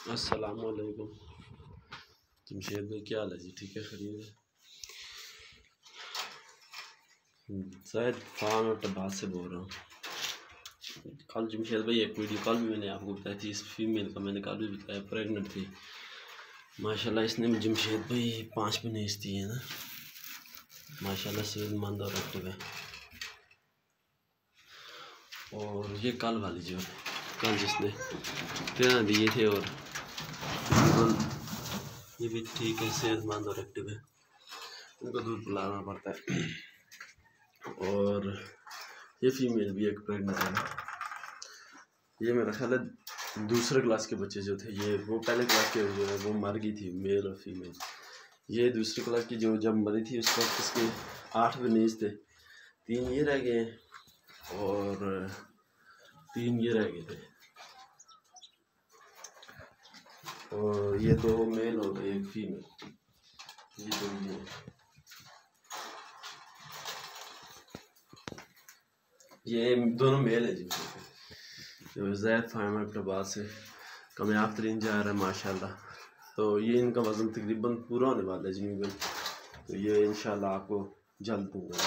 अस्सलामुअलैकुम। जमशेद भाई क्या हाल है जी? ठीक है, खैरियत है। शायद फार्म अब्बास से बोल रहा हूँ। कल जमशेद भाई एक वीडियो कल भी मैंने आपको बताई थी, इस फीमेल का मैंने कल भी बताया, प्रेग्नेंट थी माशाल्लाह। इसने जमशेद भाई 5 महीने दी है ना, माशाल्लाह सेहतमंद और एक्टिव है। और ये कल वाली जो कल जिसने 13 दिए थे और बिल्कुल ये भी ठीक है, सेहतमंद और एक्टिव है। इनको दूध पिलाना पड़ता है। और ये फीमेल भी एक प्रेग्नेंट है। ये मेरा ख्याल है दूसरे क्लास के बच्चे जो थे, ये वो पहले क्लास के जो है वो मर गई थी, मेल और फीमेल। ये दूसरी क्लास की जो जब मरी थी उस वक्त इसके 8 बनीज थे, 3 ये रह गए और 3 ये रह गए थे। और ये 2 मेल हो गए, एक फीमेल। ये 2 ये दोनों मेल है जी। जो जैद फार्म अब्बास से कामयाब तरीन जा रहा है माशाल्लाह। तो ये इनका वज़न तकरीबन पूरा होने वाला है जी। तो ये इंशाल्लाह आपको जल्द दूंगा।